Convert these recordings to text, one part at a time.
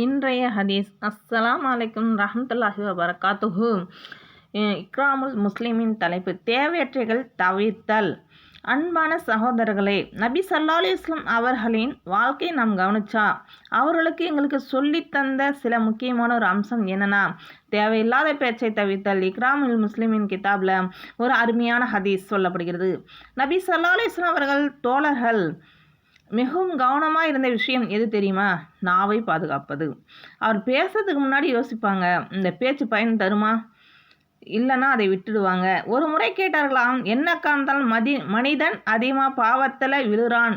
இன்றைய ஹதீஸ். அஸ்ஸலாமு அலைக்கும் ரஹ்மத்துல்லாஹி வபரகாத்துஹு. இக்ராமுல் முஸ்லிமின் தலைப்பு தேவையற்றவைகள் தவிர்த்தல். அன்பான சகோதரர்களே, நபி ஸல்லல்லாஹு அலைஹி வஸல்லம் அவர்களின் வாழ்க்கையை நாம் கவனிச்சா அவர்களுக்கு எங்களுக்கு சொல்லித்தந்த சில முக்கியமான ஒரு அம்சம் என்னன்னா, தேவையில்லாத பேச்சை தவிர்த்தல். இக்ராமுல் முஸ்லிமின் கிதாபில் ஒரு அருமையான ஹதீஸ் சொல்லப்படுகிறது. நபி ஸல்லல்லாஹு அலைஹி வஸல்லம் அவர்கள் தோழர்கள் மிகவும் கவனமாக இருந்த விஷயம் எது தெரியுமா? நாவை பாதுகாப்பது. அவர் பேசுறதுக்கு முன்னாடி யோசிப்பாங்க, இந்த பேச்சு பயன் தருமா, இல்லைன்னா அதை விட்டுடுவாங்க. ஒரு முறை கேட்டார்களாம், என்ன காரணத்தால் மனிதன் அதிகமாக பாவத்தில் விழுறான்?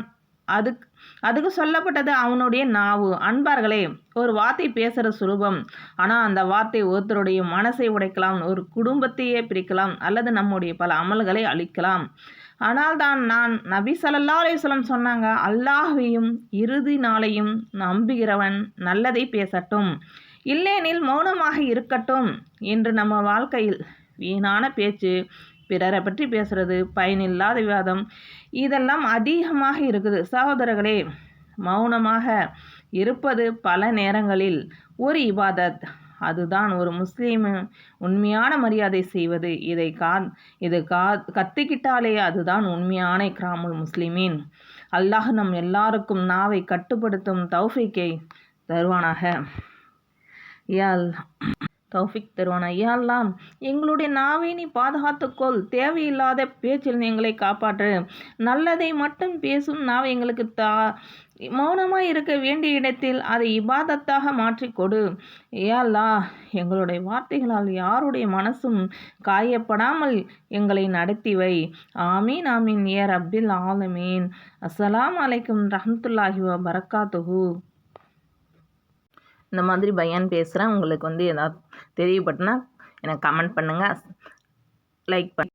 அதுக்கு சொல்லப்பட்டது அவனுடைய நாவு. அன்பார்களே, ஒரு வார்த்தை பேசுகிற சுலபம், ஆனால் அந்த வார்த்தை ஒருத்தருடைய மனசை உடைக்கலாம், ஒரு குடும்பத்தையே பிரிக்கலாம், அல்லது நம்முடைய பல அமல்களை அழிக்கலாம். ஆனால் நான் நபி ஸல்லல்லாஹு அலைஹி வஸல்லம் சொன்னாங்க, அல்லாஹ்வையும் இறுதி நாளையும் நம்புகிறவன் நல்லதை பேசட்டும், இல்லையெனில் மௌனமாக இருக்கட்டும் என்று. நம்ம வாழ்க்கையில் வீணான பேச்சு, பிறரை பற்றி பேசுறது, பயனில்லாத விவாதம், இதெல்லாம் அதிகமாக இருக்குது. சகோதரர்களே, மௌனமாக இருப்பது பல நேரங்களில் ஒரு இபாதத். அதுதான் ஒரு முஸ்லீம் உண்மையான மரியாதை செய்வது. இது கற்றுக்கிட்டாலே அதுதான் உண்மையான இக்ராமுல் முஸ்லிமீன். அல்லாஹ் நம் எல்லாருக்கும் நாவை கட்டுப்படுத்தும் தௌஃபீக்கை தருவானாக. தௌஃபிக் தருவானா. யா அல்லாஹ், எங்களுடைய நாவை நீ பாதுகாத்துக்கொள், தேவையில்லாத பேச்சில் எங்களை காப்பாற்று, நல்லதை மட்டும் பேசும் நாவை எங்களுக்கு மௌனமாக இருக்க வேண்டிய இடத்தில் அதை இபாதத்தாக மாற்றிக்கொடு. யா அல்லாஹ், எங்களுடைய வார்த்தைகளால் யாருடைய மனசும் காயப்படாமல் எங்களை நடத்தி வை. ஆமீன் ஆமீன் யா ரப்பில் ஆலமீன். அஸ்ஸலாமு அலைக்கும் ரஹ்மத்துல்லாஹி வபரகாத்துஹு. இந்த மாதிரி பயான் பேசுகிறேன். உங்களுக்கு ஏதாவது தெரியப்பட்டுனா எனக்கு கமெண்ட் பண்ணுங்கள், லைக் பண்ணுங்கள்.